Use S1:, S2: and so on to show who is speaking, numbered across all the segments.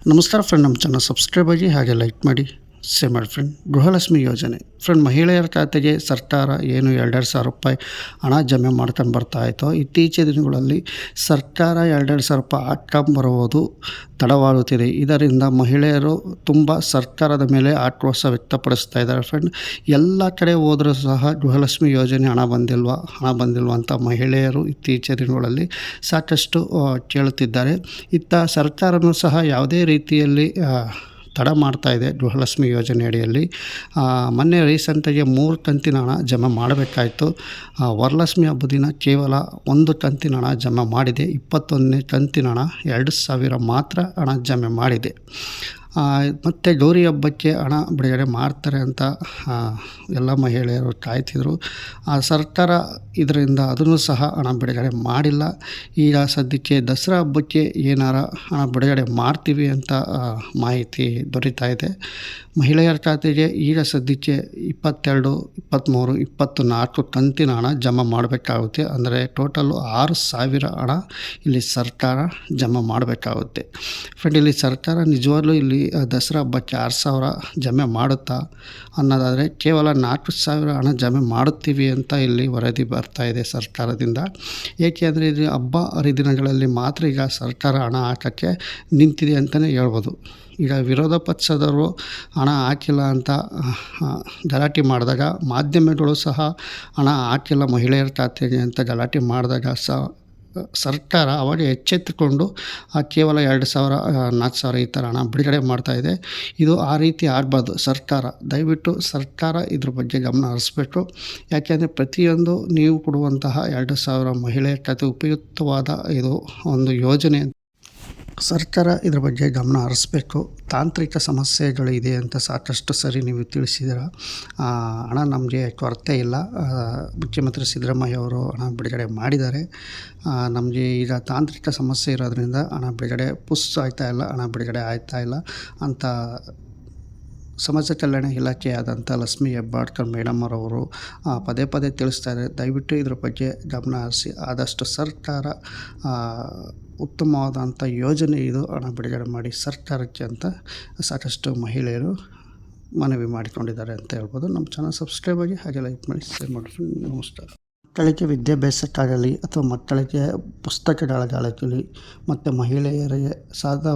S1: ನಮಸ್ಕಾರ ಫ್ರೆಂಡ್, ನಮ್ಮ channel subscribe ಆಗಿ ಹಾಗೆ ಲೈಕ್ ಮಾಡಿ ಶೇರ್ ಮಾಡಿ ಫ್ರೆಂಡ್. ಗೃಹಲಕ್ಷ್ಮಿ ಯೋಜನೆ ಫ್ರೆಂಡ್, ಮಹಿಳೆಯರ ಖಾತೆಗೆ ಸರ್ಕಾರ ಏನು 2,000 ರೂಪಾಯಿ ಹಣ ಜಮೆ ಮಾಡ್ಕೊಂಡು ಬರ್ತಾ ಇತ್ತು, ಇತ್ತೀಚಿನ ದಿನಗಳಲ್ಲಿ ಸರ್ಕಾರ 2,000 ರೂಪಾಯಿ ಹಾಕ್ಕೊಂಬರುವುದು ತಡವಾಗುತ್ತಿದೆ. ಇದರಿಂದ ಮಹಿಳೆಯರು ತುಂಬ ಸರ್ಕಾರದ ಮೇಲೆ ಆಕ್ರೋಶ ವ್ಯಕ್ತಪಡಿಸ್ತಾ ಇದ್ದಾರೆ ಫ್ರೆಂಡ್. ಎಲ್ಲ ಕಡೆ ಹೋದರೂ ಸಹ ಗೃಹಲಕ್ಷ್ಮಿ ಯೋಜನೆ ಹಣ ಬಂದಿಲ್ವ ಅಂತ ಮಹಿಳೆಯರು ಇತ್ತೀಚಿನ ದಿನಗಳಲ್ಲಿ ಸಾಕಷ್ಟು ಕೇಳುತ್ತಿದ್ದಾರೆ. ಇತ್ತ ಸರ್ಕಾರನೂ ಸಹ ಯಾವುದೇ ರೀತಿಯಲ್ಲಿ ತಡ ಮಾಡ್ತಾ ಇದೆ. ಗೃಹಲಕ್ಷ್ಮಿ ಯೋಜನೆ ಅಡಿಯಲ್ಲಿ ಮೊನ್ನೆ ರೀಸೆಂಟಾಗಿ 3 ಕಂತಿನ ಹಣ ಜಮೆ ಮಾಡಬೇಕಾಯಿತು. ವರಲಕ್ಷ್ಮಿ ಹಬ್ಬದ ದಿನ ಕೇವಲ 1 ಕಂತಿನ ಹಣ ಜಮೆ ಮಾಡಿದೆ. 21ನೇ ಕಂತಿನ ಹಣ 2,000 ಮಾತ್ರ ಹಣ ಜಮೆ ಮಾಡಿದೆ. ಮತ್ತು ಗೌರಿ ಹಬ್ಬಕ್ಕೆ ಹಣ ಬಿಡುಗಡೆ ಮಾಡ್ತಾರೆ ಅಂತ ಎಲ್ಲ ಮಹಿಳೆಯರು ಕಾಯ್ತಿದ್ರು. ಸರ್ಕಾರ ಇದರಿಂದ ಅದನ್ನು ಸಹ ಹಣ ಬಿಡುಗಡೆ ಮಾಡಿಲ್ಲ. ಈಗ ಸದ್ಯಕ್ಕೆ ದಸರಾ ಹಬ್ಬಕ್ಕೆ ಏನಾರ ಹಣ ಬಿಡುಗಡೆ ಮಾಡ್ತೀವಿ ಅಂತ ಮಾಹಿತಿ ದೊರೀತಾ ಇದೆ. ಮಹಿಳೆಯರ ಖಾತೆಗೆ ಈಗ ಸದ್ಯಕ್ಕೆ 22, 23, 24 ಕಂತಿನ ಹಣ ಜಮಾ ಮಾಡಬೇಕಾಗುತ್ತೆ. ಅಂದರೆ ಟೋಟಲ್ಲು 6,000 ಹಣ ಇಲ್ಲಿ ಸರ್ಕಾರ ಜಮಾ ಮಾಡಬೇಕಾಗುತ್ತೆ ಫ್ರೆಂಡ್. ಇಲ್ಲಿ ಸರ್ಕಾರ ನಿಜವಾಗ್ಲೂ ಇಲ್ಲಿ ದಸರಾ ಹಬ್ಬಕ್ಕೆ 6,000 ಜಮೆ ಮಾಡುತ್ತಾ ಅನ್ನೋದಾದರೆ ಕೇವಲ 4,000 ಹಣ ಜಮೆ ಮಾಡುತ್ತೀವಿ ಅಂತ ಇಲ್ಲಿ ವರದಿ ಬರ್ತಾ ಇದೆ ಸರ್ಕಾರದಿಂದ. ಏಕೆಂದರೆ ಇದು ಹಬ್ಬ ಹರಿದಿನಗಳಲ್ಲಿ ಮಾತ್ರ ಈಗ ಸರ್ಕಾರ ಹಣ ಹಾಕೋಕ್ಕೆ ನಿಂತಿದೆ ಅಂತಲೇ ಹೇಳ್ಬೋದು. ಈಗ ವಿರೋಧ ಪಕ್ಷದವರು ಹಣ ಹಾಕಿಲ್ಲ ಅಂತ ಗಲಾಟೆ ಮಾಡಿದಾಗ, ಮಾಧ್ಯಮಗಳು ಸಹ ಹಣ ಹಾಕಿಲ್ಲ ಮಹಿಳೆಯರ ಖಾತೆಗೆ ಅಂತ ಗಲಾಟೆ ಮಾಡಿದಾಗ ಸರ್ಕಾರ ಅವಾಗ ಎಚ್ಚೆತ್ತುಕೊಂಡು ಕೇವಲ 2,000, 4,000 ಈ ಥರ ಹಣ ಬಿಡುಗಡೆ ಮಾಡ್ತಾಯಿದೆ. ಇದು ಆ ರೀತಿ ಆಗಬಾರ್ದು. ದಯವಿಟ್ಟು ಸರ್ಕಾರ ಇದ್ರ ಬಗ್ಗೆ ಗಮನ ಹರಿಸ್ಬೇಕು. ಯಾಕೆಂದರೆ ಪ್ರತಿಯೊಂದು ನೀವು ಕೊಡುವಂತಹ 2,000 ಮಹಿಳೆಯರ ಖಾತೆ ಉಪಯುಕ್ತವಾದ ಇದು ಒಂದು ಯೋಜನೆ. ಸರ್ಕಾರ ಇದ್ರ ಬಗ್ಗೆ ಗಮನ ಹರಿಸ್ಬೇಕು. ತಾಂತ್ರಿಕ ಸಮಸ್ಯೆಗಳು ಇದೆ ಅಂತ ಸಾಕಷ್ಟು ಸರಿ ನೀವು ತಿಳಿಸಿದ್ದೀರ. ಹಣ ನಮಗೆ ಕೊರತೆ ಇಲ್ಲ. ಮುಖ್ಯಮಂತ್ರಿ ಸಿದ್ದರಾಮಯ್ಯ ಅವರು ಹಣ ಬಿಡುಗಡೆ ಮಾಡಿದ್ದಾರೆ. ನಮಗೆ ಈಗ ತಾಂತ್ರಿಕ ಸಮಸ್ಯೆ ಇರೋದ್ರಿಂದ ಹಣ ಬಿಡುಗಡೆ ಹಣ ಬಿಡುಗಡೆ ಆಗ್ತಾಯಿಲ್ಲ ಅಂತ ಸಮಾಜ ಕಲ್ಯಾಣ ಇಲಾಖೆಯಾದಂಥ ಲಕ್ಷ್ಮೀ ಹೆಬ್ಬಾಳ್ಕರ್ ಮೇಡಮ್ ಅವರು ಪದೇ ಪದೇ ತಿಳಿಸ್ತಾ ಇದ್ದಾರೆ. ದಯವಿಟ್ಟು ಇದ್ರ ಬಗ್ಗೆ ಗಮನ ಹರಿಸಿ ಆದಷ್ಟು ಸರ್ಕಾರ ಉತ್ತಮವಾದಂಥ ಯೋಜನೆ ಇದು, ಹಣ ಬಿಡುಗಡೆ ಮಾಡಿ ಸರ್ಕಾರಕ್ಕೆ ಅಂತ ಸಾಕಷ್ಟು ಮಹಿಳೆಯರು ಮನವಿ ಮಾಡಿಕೊಂಡಿದ್ದಾರೆ ಅಂತ ಹೇಳ್ಬೋದು. ನಮ್ಮ ಚಾನಲ್ ಸಬ್ಸ್ಕ್ರೈಬ್ ಆಗಿ ಹಾಗೆ ಲೈಕ್ ಮಾಡಿ ಶೇರ್ ಮಾಡಿ. ನಮಸ್ಕಾರ. ಮಕ್ಕಳಿಗೆ ವಿದ್ಯಾಭ್ಯಾಸಕ್ಕಾಗಲಿ ಅಥವಾ ಮಕ್ಕಳಿಗೆ ಪುಸ್ತಕಗಳಿಗಾಗಲಿ ಮತ್ತು ಮಹಿಳೆಯರಿಗೆ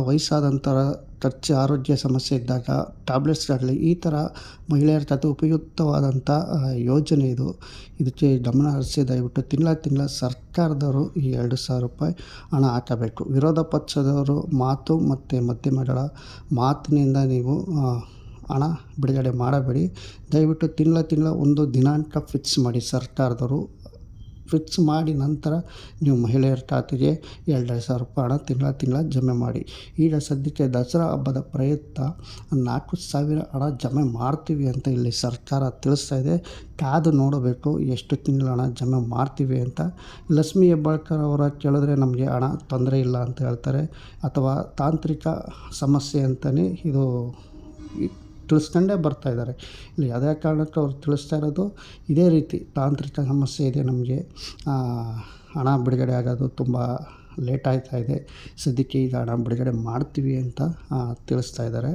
S1: ವಯಸ್ಸಾದಂಥರ ಖರ್ಚು ಆರೋಗ್ಯ ಸಮಸ್ಯೆ ಇದ್ದಾಗ ಟ್ಯಾಬ್ಲೆಟ್ಸ್ಗಾಗಲಿ ಈ ಥರ ಮಹಿಳೆಯರ ಖಾತೆ ಉಪಯುಕ್ತವಾದಂಥ ಯೋಜನೆ ಇದು. ಇದಕ್ಕೆ ಗಮನ ಹರಿಸಿ ದಯವಿಟ್ಟು ತಿಂಗಳ ಸರ್ಕಾರದವರು ಈ 2,000 ರೂಪಾಯಿ ಹಣ ಹಾಕಬೇಕು. ವಿರೋಧ ಪಕ್ಷದವರು ಮಾತು ಮತ್ತು ಮಾಧ್ಯಮಗಳ ಮಾತಿನಿಂದ ನೀವು ಹಣ ಬಿಡುಗಡೆ ಮಾಡಬೇಡಿ. ದಯವಿಟ್ಟು ತಿಂಗಳ ಒಂದು ದಿನಾಂಕ ಫಿಕ್ಸ್ ಮಾಡಿ. ಸರ್ಕಾರದವರು ಫಿಕ್ಸ್ ಮಾಡಿ ನಂತರ ನೀವು ಮಹಿಳೆಯರ ಖಾತೆಗೆ 2,000 ರೂಪಾಯಿ ಹಣ ತಿಂಗಳ ಜಮೆ ಮಾಡಿ. ಈಗ ಸದ್ಯಕ್ಕೆ ದಸರಾ ಹಬ್ಬದ ಪ್ರಯುಕ್ತ 4,000 ಹಣ ಜಮೆ ಮಾಡ್ತೀವಿ ಅಂತ ಇಲ್ಲಿ ಸರ್ಕಾರ ತಿಳಿಸ್ತಾ ಇದೆ. ಕಾದು ನೋಡಬೇಕು ಎಷ್ಟು ತಿಂಗಳ ಹಣ ಜಮೆ ಮಾಡ್ತೀವಿ ಅಂತ. ಲಕ್ಷ್ಮೀ ಹೆಬ್ಬಾಳ್ಕರ್ ಅವರ ಕೇಳಿದ್ರೆ ನಮಗೆ ಹಣ ತೊಂದರೆ ಇಲ್ಲ ಅಂತ ಹೇಳ್ತಾರೆ, ಅಥವಾ ತಾಂತ್ರಿಕ ಸಮಸ್ಯೆ ಅಂತಲೇ ಇದು ತಿಳಿಸ್ಕೊಂಡೇ ಬರ್ತಾ ಇದ್ದಾರೆ. ಇಲ್ಲಿ ಯಾವುದೇ ಕಾರಣಕ್ಕೂ ಅವ್ರು ತಿಳಿಸ್ತಾ ಇರೋದು ಇದೇ ರೀತಿ ತಾಂತ್ರಿಕ ಸಮಸ್ಯೆ ಇದೆ, ನಮಗೆ ಹಣ ಬಿಡುಗಡೆ ಆಗೋದು ತುಂಬ ಲೇಟ್ ಆಗ್ತಾ ಇದೆ. ಸದ್ಯಕ್ಕೆ ಈಗ ಹಣ ಬಿಡುಗಡೆ ಮಾಡ್ತೀವಿ ಅಂತ ತಿಳಿಸ್ತಾ ಇದ್ದಾರೆ.